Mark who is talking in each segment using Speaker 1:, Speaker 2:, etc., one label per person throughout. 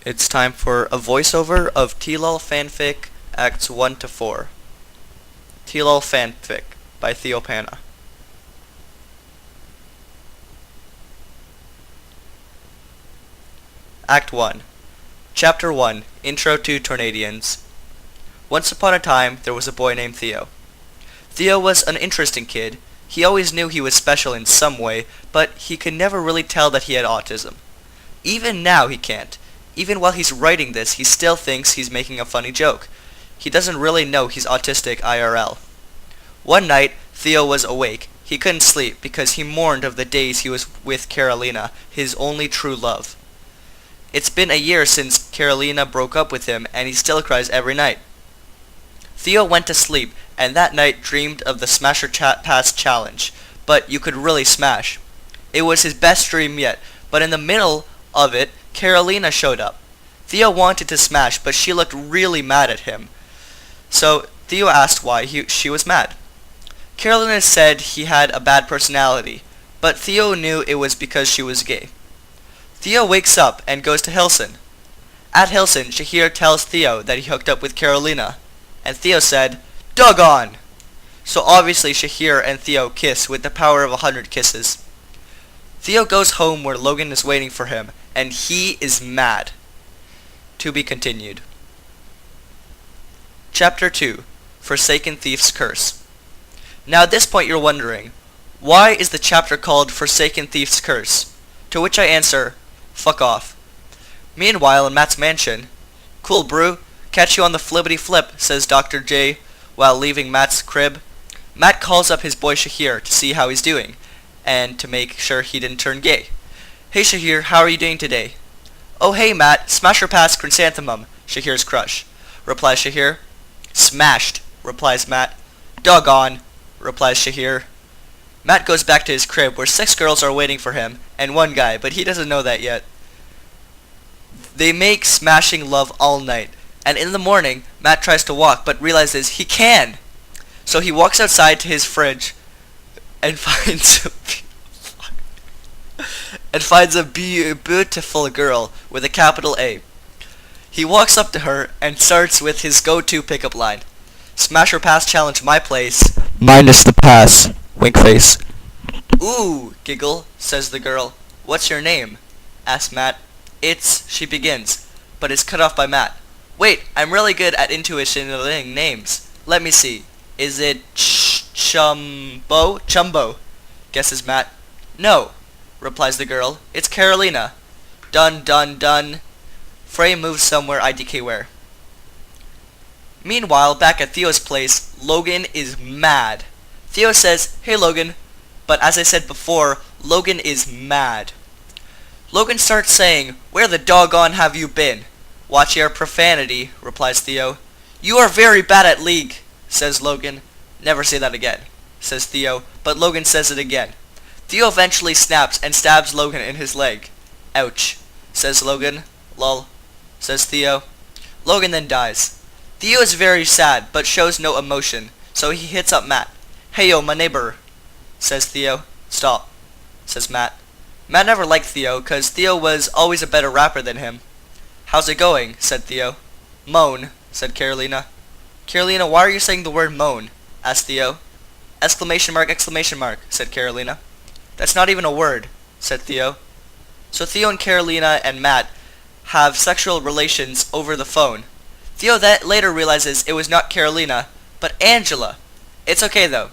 Speaker 1: It's time for a voiceover of Tlol FanFic Acts 1 to 4. Tlol FanFic by Theopana. Act 1. Chapter 1. Intro to Tornadians. Once upon a time, there was a boy named Theo. Theo was an interesting kid. He always knew he was special in some way, but he could never really tell that he had autism. Even now he can't. Even while he's writing this, he still thinks he's making a funny joke. He doesn't really know he's autistic IRL. One night, Theo was awake. He couldn't sleep because he mourned of the days he was with Carolina, his only true love. It's been a year since Carolina broke up with him, and he still cries every night. Theo went to sleep, and that night dreamed of the Smasher Pass challenge, but you could really smash. It was his best dream yet, but in the middle of it, Carolina showed up. Theo wanted to smash, but she looked really mad at him. So Theo asked why she was mad. Carolina said he had a bad personality, but Theo knew it was because she was gay. Theo wakes up and goes to Hilson. At Hilson, Shahir tells Theo that he hooked up with Carolina, and Theo said, "Doggone!" So obviously Shahir and Theo kiss with the power of 100 kisses. Theo goes home where Logan is waiting for him, and he is mad. To be continued. Chapter 2. Forsaken Thief's Curse. Now at this point you're wondering, why is the chapter called Forsaken Thief's Curse? To which I answer, fuck off. Meanwhile in Matt's mansion, "Cool brew, catch you on the flippity flip," says Dr. J while leaving Matt's crib. Matt calls up his boy Shahir to see how he's doing, and to make sure he didn't turn gay. "Hey Shahir, how are you doing today?" "Oh hey Matt, smasher pass chrysanthemum," Shahir's crush, replies Shahir. "Smashed," replies Matt. "Doggone," replies Shahir. Matt goes back to his crib where 6 girls are waiting for him, and 1 guy, but he doesn't know that yet. They make smashing love all night, and in the morning, Matt tries to walk, but realizes he can. So he walks outside to his fridge, and finds a beautiful girl with a capital A. He walks up to her and starts with his go-to pickup line. "Smash or pass challenge my place. Minus the pass. Wink face." "Ooh," giggle, says the girl. "What's your name?" asks Matt. "It's," she begins, but is cut off by Matt. "Wait, I'm really good at intuitioning names. Let me see. Is it Chumbo? Chumbo," guesses Matt. "No," replies the girl. "It's Carolina." Done, done, done. Frey moves somewhere IDK where. Meanwhile, back at Theo's place, Logan is mad. Theo says, "Hey Logan," but as I said before, Logan is mad. Logan starts saying, "Where the doggone have you been?" "Watch your profanity," replies Theo. "You are very bad at League," says Logan. "Never say that again," says Theo, but Logan says it again. Theo eventually snaps and stabs Logan in his leg. "Ouch," says Logan. "Lol," says Theo. Logan then dies. Theo is very sad, but shows no emotion, so he hits up Matt. "Hey yo, my neighbor," says Theo. "Stop," says Matt. Matt never liked Theo, cause Theo was always a better rapper than him. "How's it going?" said Theo. "Moan," said Carolina. "Carolina, why are you saying the word moan?" asked Theo. Exclamation mark, said Carolina. "That's not even a word," said Theo. So Theo and Carolina and Matt have sexual relations over the phone. Theo that later realizes it was not Carolina, but Angela. It's okay though.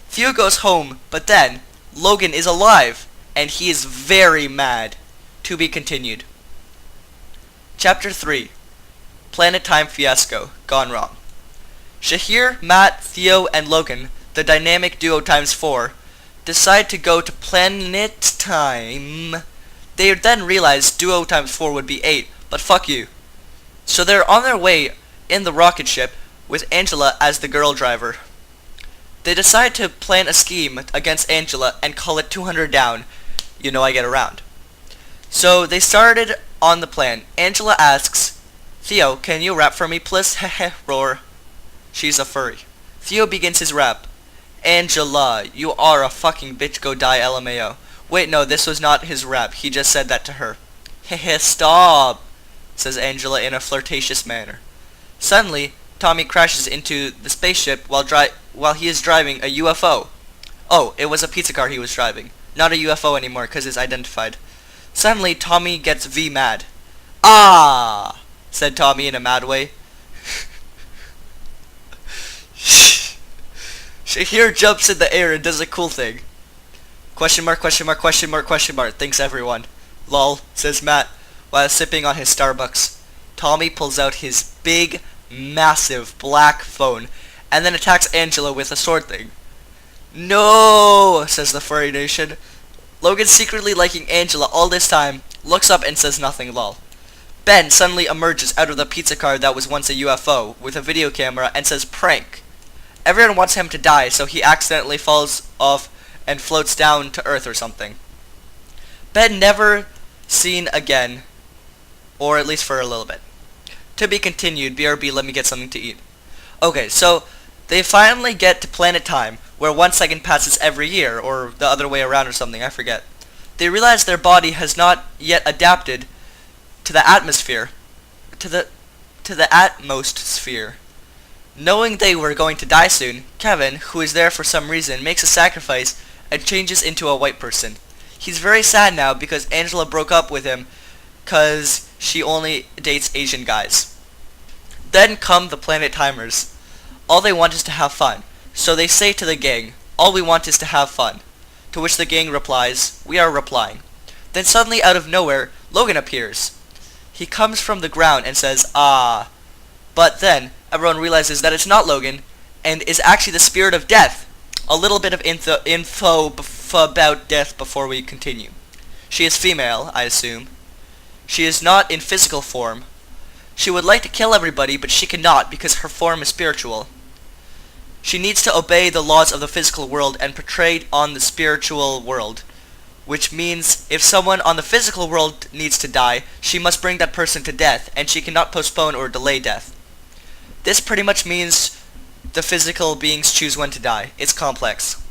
Speaker 1: Theo goes home, but then Logan is alive, and he is very mad. To be continued. Chapter 3. Planet Time Fiasco, Gone Wrong. Shahir, Matt, Theo, and Logan, the dynamic duo times 4, decide to go to Planet Time. They then realize duo times 4 would be 8, but fuck you. So they're on their way in the rocket ship with Angela as the girl driver. They decide to plan a scheme against Angela and call it 200 down. You know I get around. So they started on the plan. Angela asks, "Theo, can you rap for me please?" Heh roar. She's a furry. Theo begins his rap. "Angela, you are a fucking bitch, go die LMAO." Wait, no, this was not his rap. He just said that to her. Heh stop. says Angela in a flirtatious manner. Suddenly, Tommy crashes into the spaceship while he is driving a UFO. Oh, it was a pizza car he was driving. Not a UFO anymore because it's identified. Suddenly, Tommy gets V mad. Ah! Said Tommy in a mad way. Shahir jumps in the air and does a cool thing. Question mark, question mark, question mark, question mark, thinks everyone. Lol, says Matt, while sipping on his Starbucks. Tommy pulls out his big, massive black phone and then attacks Angela with a sword thing. No, says the furry nation. Logan, secretly liking Angela all this time, looks up and says nothing, lol. Ben suddenly emerges out of the pizza car that was once a UFO with a video camera and says prank. Everyone wants him to die, so he accidentally falls off and floats down to Earth or something. Ben never seen again, or at least for a little bit. To be continued. BRB, let me get something to eat. Okay, so they finally get to planet time, where 1 second passes every year, or the other way around or something, I forget. They realize their body has not yet adapted to the atmosphere, to the atmosphere. Knowing they were going to die soon, Kevin, who is there for some reason, makes a sacrifice and changes into a white person. He's very sad now because Angela broke up with him because she only dates Asian guys. Then come the planet timers. All they want is to have fun. So they say to the gang, all we want is to have fun. To which the gang replies, we are replying. Then suddenly out of nowhere, Logan appears. He comes from the ground and says, ah. But then, everyone realizes that it's not Logan, and is actually the spirit of death. A little bit of info about death before we continue. She is female, I assume. She is not in physical form. She would like to kill everybody, but she cannot because her form is spiritual. She needs to obey the laws of the physical world and portrayed on the spiritual world. Which means if someone on the physical world needs to die, she must bring that person to death, and she cannot postpone or delay death. This pretty much means the physical beings choose when to die. It's complex.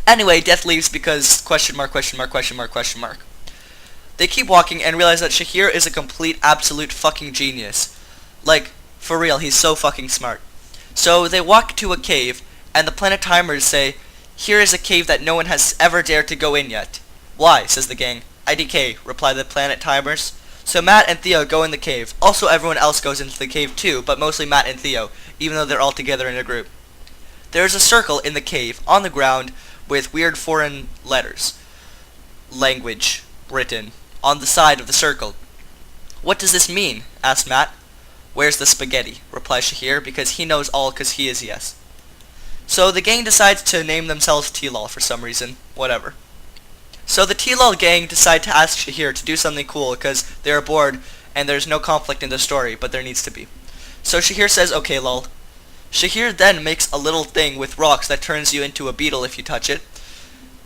Speaker 1: Anyway, death leaves because question mark, question mark, question mark, question mark. They keep walking and realize that Shahir is a complete, absolute fucking genius. Like, for real, he's so fucking smart. So they walk to a cave, and the planet timers say, here is a cave that no one has ever dared to go in yet. Why, says the gang. IDK, reply the planet timers. So Matt and Theo go in the cave. Also everyone else goes into the cave too, but mostly Matt and Theo, even though they're all together in a group. There is a circle in the cave, on the ground, with weird foreign letters. Language, written, on the side of the circle. What does this mean? Asks Matt. Where's the spaghetti? Replies Shahir, because he knows all because he is yes. So the gang decides to name themselves Tlol for some reason. Whatever. So the Tlol gang decide to ask Shahir to do something cool because they are bored and there's no conflict in the story, but there needs to be. So Shahir says, okay lol. Shahir then makes a little thing with rocks that turns you into a beetle if you touch it.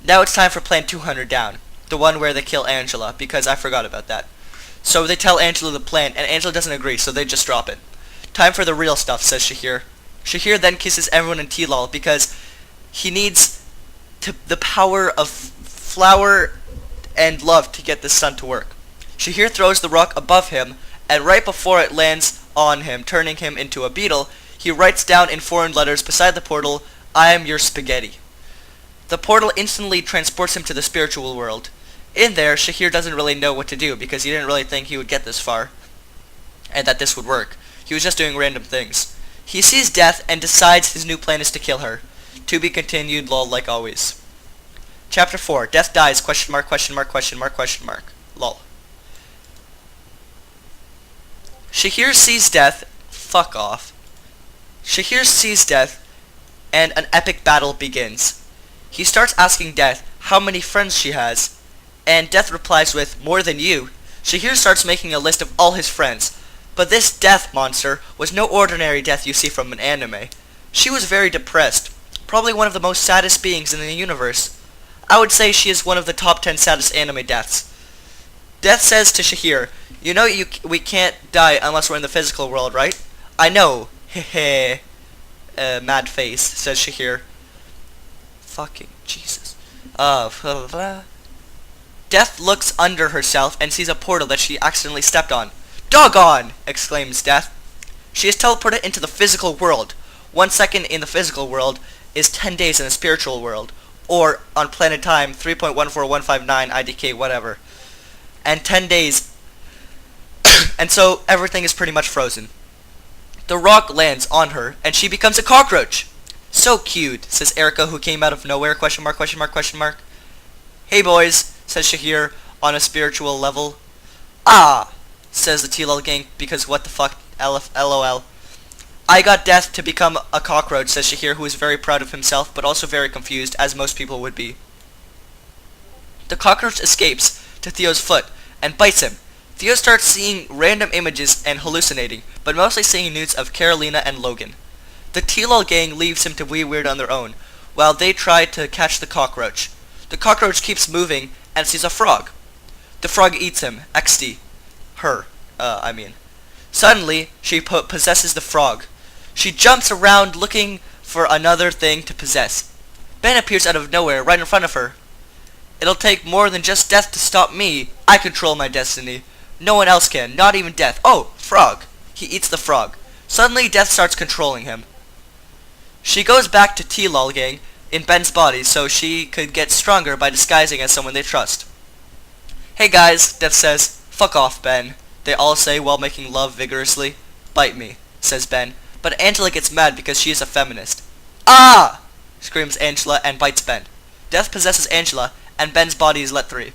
Speaker 1: Now it's time for plan 200 down. The one where they kill Angela, because I forgot about that. So they tell Angela the plan, and Angela doesn't agree, so they just drop it. Time for the real stuff, says Shahir. Shahir then kisses everyone in Tlol because he needs the power of flower and love to get this sun to work. Shahir throws the rock above him, and right before it lands on him, turning him into a beetle, he writes down in foreign letters beside the portal, I am your spaghetti. The portal instantly transports him to the spiritual world. In there, Shahir doesn't really know what to do because he didn't really think he would get this far and that this would work. He was just doing random things. He sees Death and decides his new plan is to kill her. To be continued, lol, like always. Chapter 4. Death dies, question mark, question mark, question mark, question mark. Lol. Shahir sees Death. Fuck off. Shahir sees Death and an epic battle begins. He starts asking Death how many friends she has, and Death replies with, more than you. Shahir starts making a list of all his friends, but this Death monster was no ordinary Death you see from an anime. She was very depressed, probably one of the most saddest beings in the universe. I would say she is one of the top 10 saddest anime deaths. Death says to Shahir, you know we can't die unless we're in the physical world, right? I know, hehe. Mad face, says Shahir. Fucking Jesus. Blah, blah. Death looks under herself and sees a portal that she accidentally stepped on. Doggone! Exclaims Death. She is teleported into the physical world. 1 second in the physical world is 10 days in the spiritual world. Or, on planet time, 3.14159 IDK whatever. And 10 days. And so, everything is pretty much frozen. The rock lands on her, and she becomes a cockroach. So cute, says Erica, who came out of nowhere, question mark, question mark, question mark. Hey boys, says Shahir, on a spiritual level. Ah, says the Tlol gang, because what the fuck, LOL. I got Death to become a cockroach, says Shahir, who is very proud of himself, but also very confused, as most people would be. The cockroach escapes to Theo's foot, and bites him. Theo starts seeing random images and hallucinating, but mostly seeing nudes of Carolina and Logan. The Tlol gang leaves him to be weird on their own, while they try to catch the cockroach. The cockroach keeps moving, and sees a frog. The frog eats him, XD. Suddenly, she possesses the frog. She jumps around looking for another thing to possess. Ben appears out of nowhere right in front of her. It'll take more than just Death to stop me. I control my destiny. No one else can, not even Death. Oh, frog. He eats the frog. Suddenly, Death starts controlling him. She goes back to Tlol gang in Ben's body so she could get stronger by disguising as someone they trust. Hey guys, Death says. Fuck off, Ben. They all say while making love vigorously. Bite me, says Ben. But Angela gets mad because she is a feminist. Ah! Screams Angela and bites Ben. Death possesses Angela, and Ben's body is let free.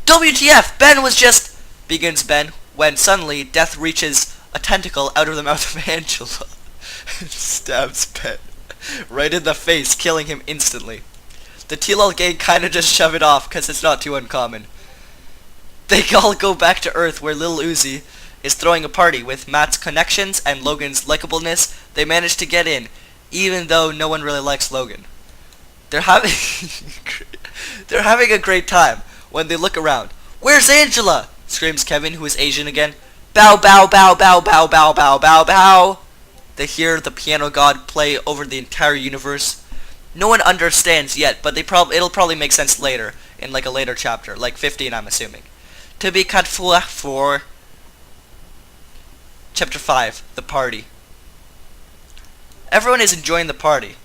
Speaker 1: WTF! Ben was just... begins Ben, when suddenly Death reaches a tentacle out of the mouth of Angela. Stabs Ben right in the face, killing him instantly. The Tlol gang kinda just shove it off, cause it's not too uncommon. They all go back to Earth, where Lil Uzi is throwing a party. With Matt's connections and Logan's likableness, they manage to get in, even though no one really likes Logan. They're having a great time when they look around. Where's Angela? Screams Kevin, who is Asian again. Bow, bow, bow, bow, bow, bow, bow, bow, bow. They hear the piano god play over the entire universe. No one understands yet, but it'll probably make sense later, in like a later chapter, like 15 I'm assuming. To be cut for Chapter 5, The Party. Everyone is enjoying the party,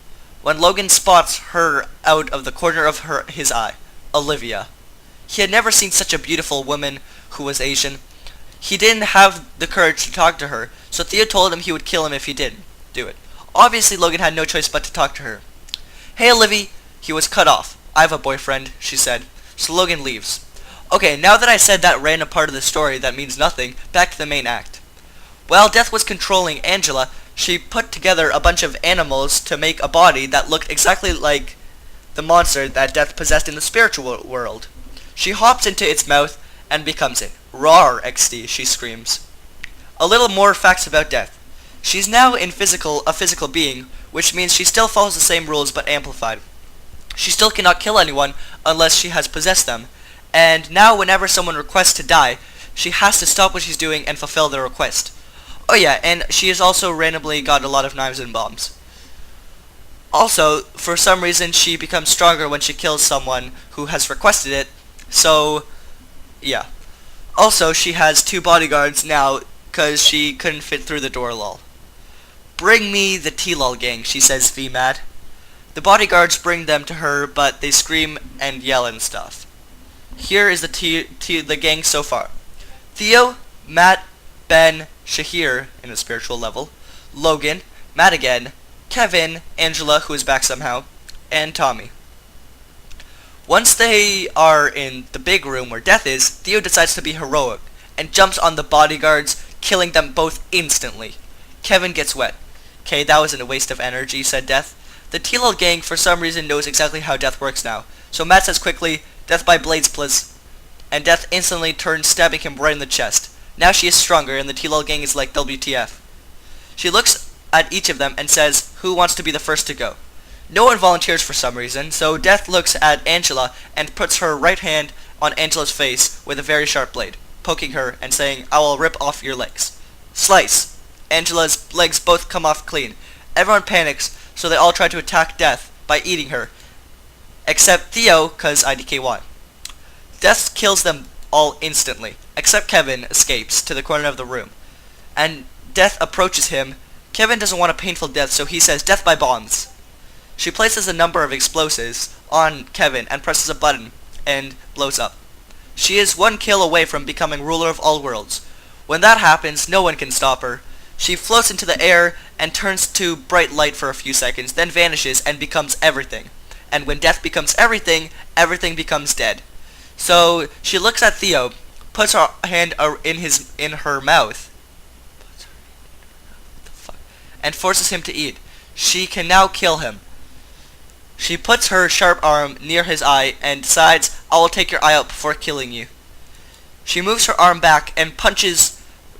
Speaker 1: when Logan spots her out of the corner of his eye, Olivia. He had never seen such a beautiful woman who was Asian. He didn't have the courage to talk to her, so Theo told him he would kill him if he didn't do it. Obviously, Logan had no choice but to talk to her. Hey, Olivia, he was cut off. I have a boyfriend, she said. So Logan leaves. Okay, now that I said that random part of the story that means nothing, back to the main act. While Death was controlling Angela, she put together a bunch of animals to make a body that looked exactly like the monster that Death possessed in the spiritual world. She hops into its mouth and becomes it. Roar, XD, she screams. A little more facts about Death. She's now a physical being, which means she still follows the same rules but amplified. She still cannot kill anyone unless she has possessed them, and now whenever someone requests to die, she has to stop what she's doing and fulfill their request. Oh yeah, and she has also randomly got a lot of knives and bombs. Also, for some reason, she becomes stronger when she kills someone who has requested it, so, yeah. Also, she has 2 bodyguards now, cause she couldn't fit through the door, lol. Bring me the Tlol gang, she says, V-mad. The bodyguards bring them to her, but they scream and yell and stuff. Here is the gang so far. Theo, Matt, Ben, Shahir, in a spiritual level, Logan, Matt again, Kevin, Angela, who is back somehow, and Tommy. Once they are in the big room where Death is, Theo decides to be heroic, and jumps on the bodyguards, killing them both instantly. Kevin gets wet. Okay, that wasn't a waste of energy, said Death. The Tlol gang, for some reason, knows exactly how Death works now, so Matt says quickly, Death by blades, please. And Death instantly turns, stabbing him right in the chest. Now she is stronger, and the Tlol gang is like WTF. She looks at each of them and says, who wants to be the first to go? No one volunteers for some reason, so Death looks at Angela and puts her right hand on Angela's face with a very sharp blade, poking her and saying, I will rip off your legs. Slice! Angela's legs both come off clean. Everyone panics, so they all try to attack Death by eating her. Except Theo, cause IDKY. Death kills them all instantly. except Kevin escapes to the corner of the room. And Death approaches him. Kevin doesn't want a painful death, so he says, "Death by bombs." She places a number of explosives on Kevin and presses a button and blows up. She is 1 kill away from becoming ruler of all worlds. When that happens, no one can stop her. She floats into the air and turns to bright light for a few seconds, then vanishes and becomes everything. And when Death becomes everything, everything becomes dead. So she looks at Theo, puts her hand in her mouth, and forces him to eat. She can now kill him. She puts her sharp arm near his eye and decides, "I will take your eye out before killing you." She moves her arm back and punches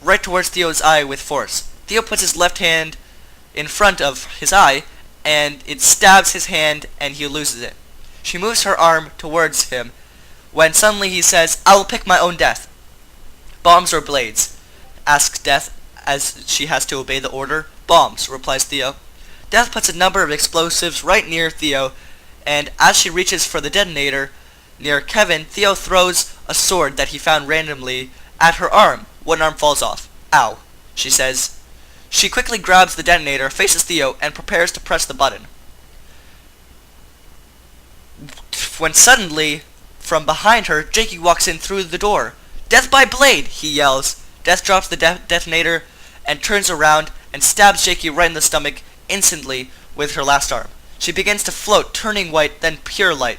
Speaker 1: right towards Theo's eye with force. Theo puts his left hand in front of his eye, and it stabs his hand, and he loses it. She moves her arm towards him, when suddenly he says, "I will pick my own death." "Bombs or blades?" asks Death, as she has to obey the order. "Bombs," replies Theo. Death puts a number of explosives right near Theo, and as she reaches for the detonator near Kevin, Theo throws a sword that he found randomly at her arm. One arm falls off. "Ow," she says. She quickly grabs the detonator, faces Theo, and prepares to press the button. When suddenly, from behind her, Jakey walks in through the door. "Death by blade!" he yells. Death drops the detonator and turns around and stabs Jakey right in the stomach instantly with her last arm. She begins to float, turning white, then pure light.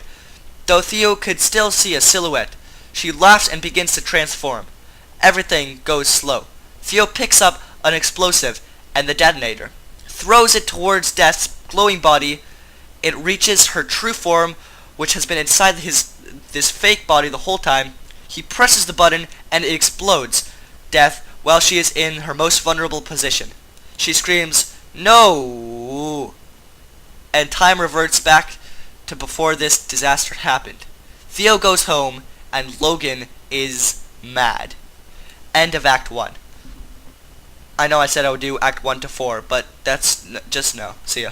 Speaker 1: Though Theo could still see a silhouette, she laughs and begins to transform. Everything goes slow. Theo picks up an explosive and the detonator, throws it towards Death's glowing body. It reaches her true form, which has been inside this fake body the whole time. He presses the button and it explodes Death while she is in her most vulnerable position. She screams, "No!" and time reverts back to before this disaster happened. Theo goes home and Logan is mad. End of Act 1. I know I said I would do Act 1 to 4, but that's just no. See ya.